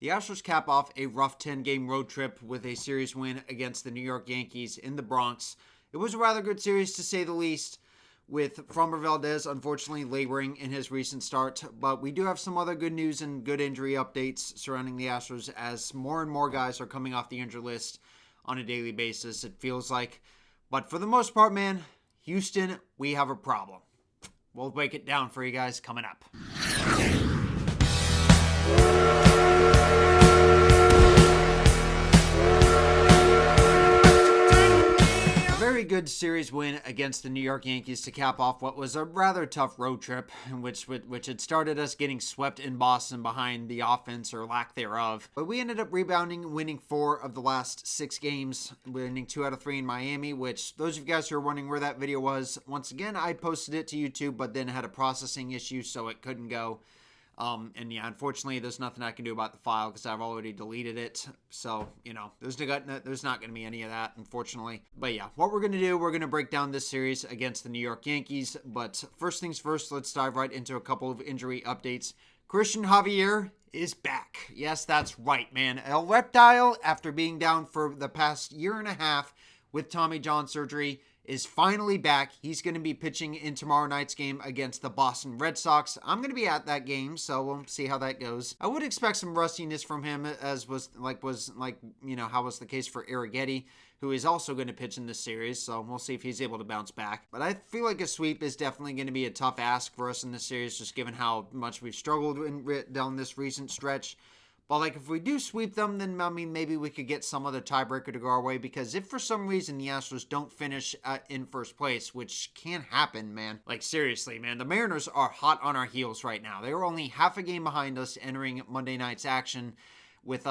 The Astros cap off a rough 10-game road trip with a series win against the New York Yankees in the Bronx. It was a rather good series to say the least, with Framber Valdez unfortunately laboring in his recent start, but we do have some other good news and good injury updates surrounding the Astros as more and more guys are coming off the injured list on a daily basis, it feels like. But for the most part, man, Houston, we have a problem. We'll break it down for you guys coming up. Very good series win against the New York Yankees to cap off what was a rather tough road trip, which had started us getting swept in Boston behind the offense or lack thereof. But we ended up rebounding, winning 4 of the last 6 games, winning 2 out of 3 in Miami, which those of you guys who are wondering where that video was, once again, I posted it to YouTube, but then had a processing issue, so it couldn't go. And yeah, unfortunately, there's nothing I can do about the file because I've already deleted it. So, there's not going to be any of that, unfortunately. But yeah, what we're going to do, we're going to break down this series against the New York Yankees. But first things first, let's dive right into a couple of injury updates. Christian Javier is back. Yes, that's right, man. El Reptile, after being down for the past year and a half with Tommy John surgery, is finally back. He's going to be pitching in tomorrow night's game against the Boston Red Sox. I'm going to be at that game, so we'll see how that goes. I would expect some rustiness from him, as was how was the case for Arrighetti, who is also going to pitch in this series, so we'll see if he's able to bounce back. But I feel like a sweep is definitely going to be a tough ask for us in this series, just given how much we've struggled down this recent stretch. But if we do sweep them, then maybe we could get some other tiebreaker to go our way. Because if for some reason the Astros don't finish in first place, which can happen, man. Seriously, man, the Mariners are hot on our heels right now. They were only half a game behind us entering Monday night's action, with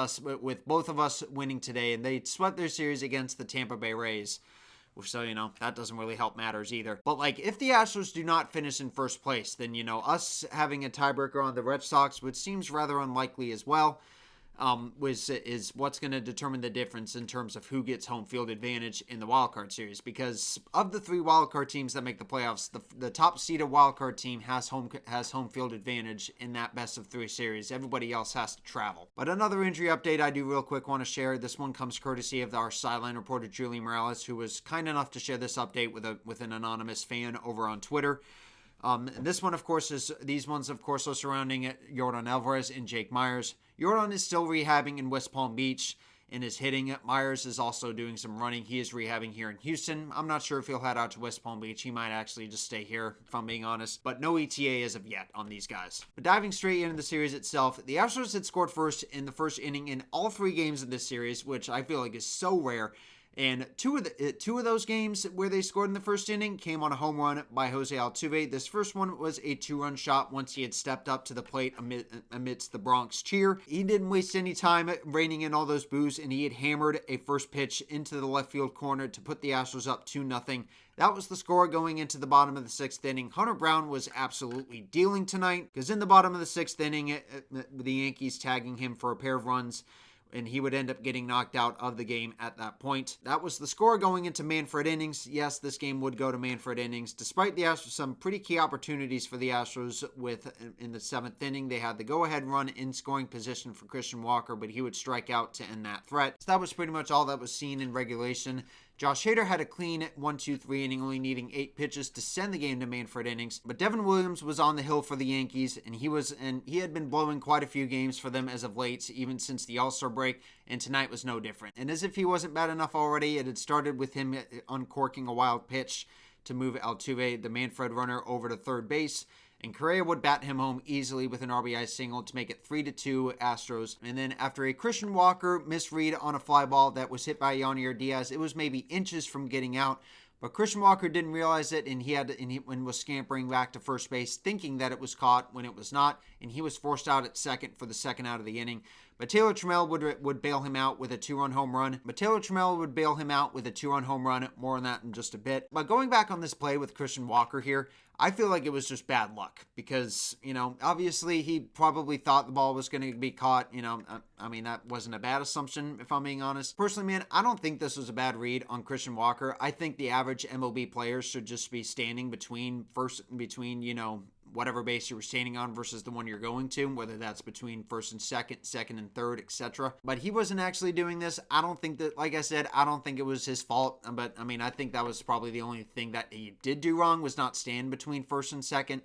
both of us winning today, and they swept their series against the Tampa Bay Rays. So, that doesn't really help matters either. But, if the Astros do not finish in first place, then, us having a tiebreaker on the Red Sox, which seems rather unlikely as well, is what's going to determine the difference in terms of who gets home field advantage in the wildcard series. Because of the 3 wildcard teams that make the playoffs, the top seeded wildcard team has home field advantage in that best of 3 series. Everybody else has to travel. But another injury update I do real quick want to share. This one comes courtesy of our sideline reporter Julie Morales, who was kind enough to share this update with an anonymous fan over on Twitter. These ones, of course, are surrounding Yordan Alvarez and Jake Myers. Yordan is still rehabbing in West Palm Beach and is hitting. Myers is also doing some running. He is rehabbing here in Houston. I'm not sure if he'll head out to West Palm Beach. He might actually just stay here, if I'm being honest. But no ETA as of yet on these guys. But diving straight into the series itself, the Astros had scored first in the first inning in all 3 games of this series, which I feel like is so rare. And two of those games where they scored in the first inning came on a home run by Jose Altuve. This first one was a 2-run shot once he had stepped up to the plate amidst the Bronx cheer. He didn't waste any time reining in all those boos, and he had hammered a first pitch into the left field corner to put the Astros up 2-0. That was the score going into the bottom of the 6th inning. Hunter Brown was absolutely dealing tonight because in the bottom of the 6th inning, the Yankees tagging him for a pair of runs, and he would end up getting knocked out of the game at that point. That was the score going into Manfred innings. Yes, this game would go to Manfred innings. Despite the Astros, some pretty key opportunities for the Astros in the 7th inning. They had the go-ahead run in scoring position for Christian Walker, but he would strike out to end that threat. So that was pretty much all that was seen in regulation. Josh Hader had a clean 1-2-3 inning, only needing 8 pitches to send the game to Manfred innings. But Devin Williams was on the hill for the Yankees, and he had been blowing quite a few games for them as of late, even since the All-Star break, and tonight was no different. And as if he wasn't bad enough already, it had started with him uncorking a wild pitch to move Altuve, the Manfred runner, over to third base. And Correa would bat him home easily with an RBI single to make it 3-2 Astros. And then after a Christian Walker misread on a fly ball that was hit by Yonier Diaz, it was maybe inches from getting out. But Christian Walker didn't realize it, and was scampering back to first base, thinking that it was caught when it was not, and he was forced out at second for the second out of the inning. But Taylor Trammell would bail him out with a 2-run home run. More on that in just a bit. But going back on this play with Christian Walker here, I feel like it was just bad luck because, obviously he probably thought the ball was going to be caught. That wasn't a bad assumption, if I'm being honest. Personally, man, I don't think this was a bad read on Christian Walker. I think the average MLB player should just be standing between whatever base you were standing on versus the one you're going to, whether that's between first and second, second and third, etc. But he wasn't actually doing this. I don't think that, like I said, I don't think it was his fault. But I mean, I think that was probably the only thing that he did do wrong, was not stand between first and second.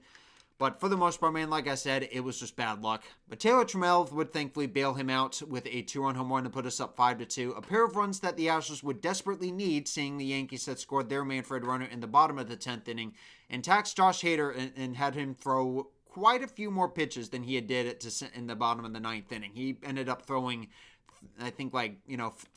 But for the most part, man, like I said, it was just bad luck. But Taylor Trammell would thankfully bail him out with a 2-run home run to put us up 5-2. A pair of runs that the Astros would desperately need, seeing the Yankees had scored their Manfred runner in the bottom of the 10th inning, and taxed Josh Hader and had him throw quite a few more pitches than he had did in the bottom of the 9th inning. He ended up throwing, I think,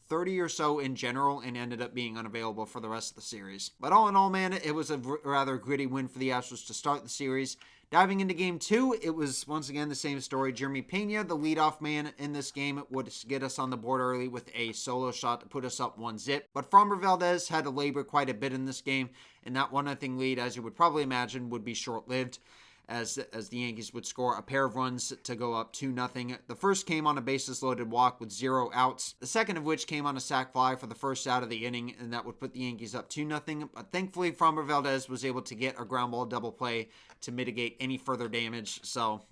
30 or so in general, and ended up being unavailable for the rest of the series. But all in all, man, it was a rather gritty win for the Astros to start the series. Diving into Game 2, it was once again the same story. Jeremy Pena, the leadoff man in this game, would get us on the board early with a solo shot to put us up 1-0. But Framber Valdez had to labor quite a bit in this game, and that 1-0 lead, as you would probably imagine, would be short-lived, as the Yankees would score a pair of runs to go up 2-0. The first came on a bases-loaded walk with 0 outs, the second of which came on a sac fly for the first out of the inning, and that would put the Yankees up 2-0. But thankfully, Framber Valdez was able to get a ground ball double play to mitigate any further damage. So,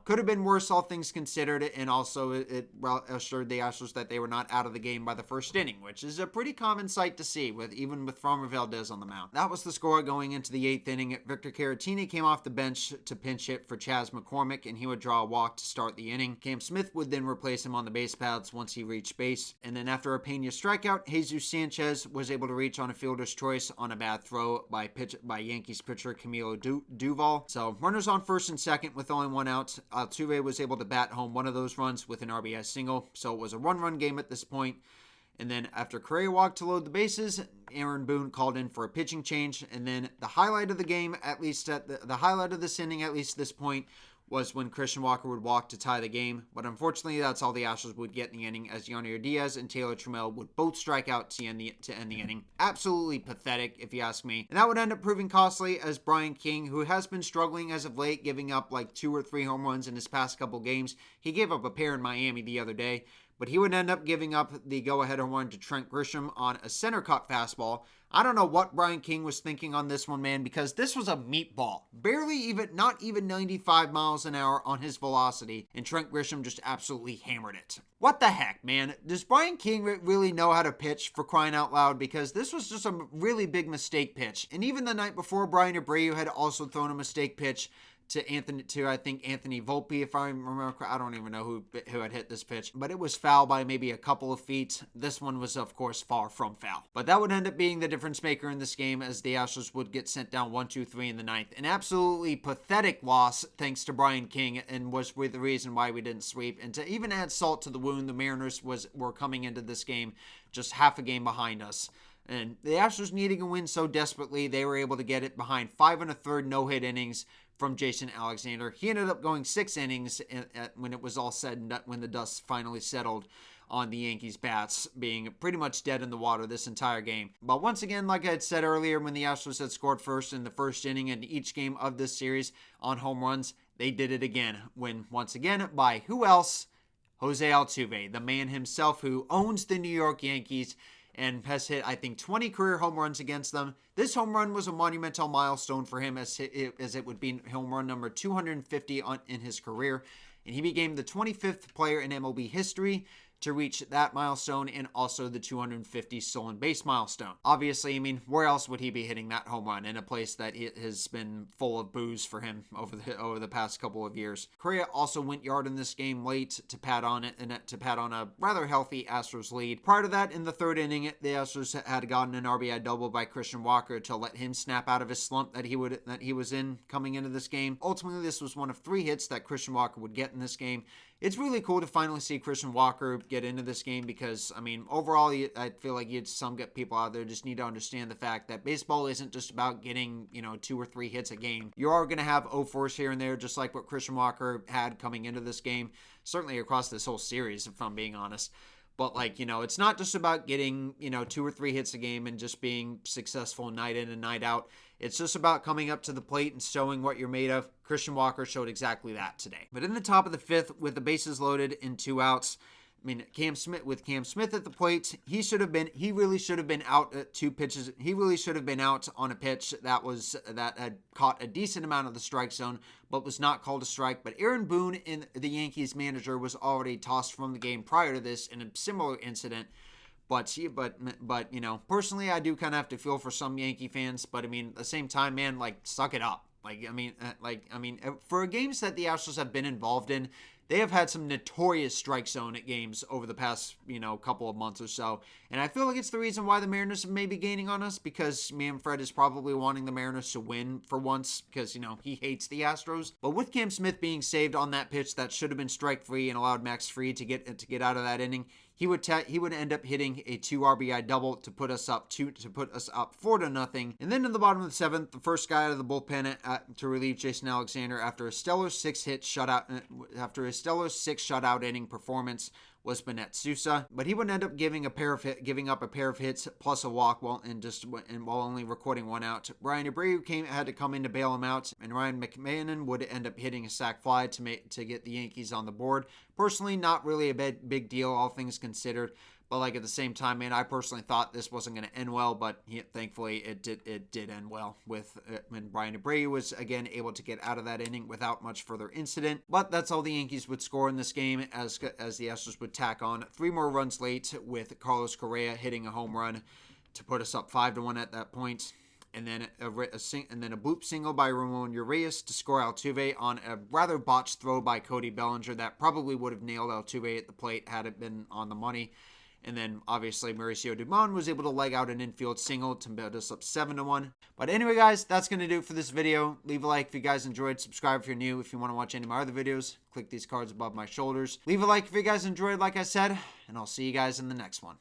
could have been worse, all things considered, and also it assured the Astros that they were not out of the game by the first inning, which is a pretty common sight to see, even with Framber Valdez on the mound. That was the score going into the 8th inning. Victor Caratini came off the bench to pinch hit for Chas McCormick, and he would draw a walk to start the inning. Cam Smith would then replace him on the base paths once he reached base. And then after a Pena strikeout, Jesus Sanchez was able to reach on a fielder's choice on a bad throw by Yankees pitcher Camilo Duval. So runners on first and second with only 1 out. Altuve was able to bat home one of those runs with an RBI single. So it was a 1-run game at this point. And then after Correa walked to load the bases, Aaron Boone called in for a pitching change. And then the highlight of the game, at least at the highlight of this inning, at least at this point, was when Christian Walker would walk to tie the game. But unfortunately, that's all the Astros would get in the inning, as Yonder Diaz and Taylor Trammell would both strike out to end the inning. Absolutely pathetic, if you ask me. And that would end up proving costly, as Brian King, who has been struggling as of late, giving up 2 or 3 home runs in his past couple games. He gave up a pair in Miami the other day. But he would end up giving up the go-ahead home run to Trent Grisham on a center cut fastball. I don't know what Brian King was thinking on this one, man, because this was a meatball. Not even 95 miles an hour on his velocity, and Trent Grisham just absolutely hammered it. What the heck, man? Does Brian King really know how to pitch, for crying out loud? Because this was just a really big mistake pitch. And even the night before, Brian Abreu had also thrown a mistake pitch to I think Anthony Volpe, if I remember. I don't even know who had hit this pitch, but it was foul by maybe a couple of feet. This one was, of course, far from foul. But that would end up being the difference maker in this game, as the Astros would get sent down 1-2-3 in the 9th. An absolutely pathetic loss, thanks to Brian King, and was the reason why we didn't sweep. And to even add salt to the wound, the Mariners were coming into this game just half a game behind us. And the Astros needing a win so desperately, they were able to get it behind 5 1/3 no-hit innings from Jason Alexander. He ended up going 6 innings when it was all said and done, when the dust finally settled on the Yankees' bats, being pretty much dead in the water this entire game. But once again, like I had said earlier, when the Astros had scored first in the first inning in each game of this series on home runs, they did it again. When, once again, by who else? Jose Altuve, the man himself who owns the New York Yankees and has hit, I think, 20 career home runs against them. This home run was a monumental milestone for him, as it would be home run number 250 in his career. And he became the 25th player in MLB history to reach that milestone, and also the 250 stolen base milestone. Obviously, I mean, where else would he be hitting that home run in a place that it has been full of booze for him over the past couple of years? Correa also went yard in this game late to pad on a rather healthy Astros lead. Prior to that, in the 3rd inning, the Astros had gotten an RBI double by Christian Walker to let him snap out of his slump that he was in coming into this game. Ultimately, this was one of 3 hits that Christian Walker would get in this game. It's really cool to finally see Christian Walker get into this game, because, I mean, overall, I feel like some people out there just need to understand the fact that baseball isn't just about getting, 2 or 3 hits a game. You are going to have 0-4s here and there, just like what Christian Walker had coming into this game, certainly across this whole series, if I'm being honest. But, it's not just about getting, 2 or 3 hits a game and just being successful night in and night out. It's just about coming up to the plate and showing what you're made of. Christian Walker showed exactly that today. But in the top of the 5th, with the bases loaded and 2 outs, I mean, Cam Smith at the plate, he really should have been out at 2 pitches. He really should have been out on a pitch that had caught a decent amount of the strike zone, but was not called a strike. But Aaron Boone, the Yankees manager, was already tossed from the game prior to this in a similar incident. But you know, personally, I do kind of have to feel for some Yankee fans. But I mean, at the same time, man, like, suck it up. For games that the Astros have been involved in, they have had some notorious strike zone at games over the past, you know, couple of months or so. And I feel like it's the reason why the Mariners may be gaining on us, because Manfred is probably wanting the Mariners to win for once because, you know, he hates the Astros. But with Cam Smith being saved on that pitch that should have been strike free and allowed Max Fried to get out of that inning, he would end up hitting a 2 RBI double to put us up 4-0. And then in the bottom of the 7th, the first guy out of the bullpen to relieve Jason Alexander after a stellar 6 shutout inning performance was Benet Sousa, but he would end up giving up a pair of hits plus a walk while only recording 1 out. Brian Abreu had to come in to bail him out, and Ryan McMahon would end up hitting a sac fly to get the Yankees on the board. Personally, not really a big deal, all things considered. But like at the same time, man, I personally thought this wasn't going to end well, but thankfully it did end well with when Brian Abreu was again able to get out of that inning without much further incident. But that's all the Yankees would score in this game, as the Astros would tack on 3 more runs late with Carlos Correa hitting a home run to put us up 5-1 at that point. And then a bloop single by Ramon Urias to score Altuve on a rather botched throw by Cody Bellinger that probably would have nailed Altuve at the plate had it been on the money. And then, obviously, Mauricio Dubon was able to leg out an infield single to put us up 7-1. But anyway, guys, that's going to do it for this video. Leave a like if you guys enjoyed. Subscribe if you're new. If you want to watch any of my other videos, click these cards above my shoulders. Leave a like if you guys enjoyed, like I said. And I'll see you guys in the next one.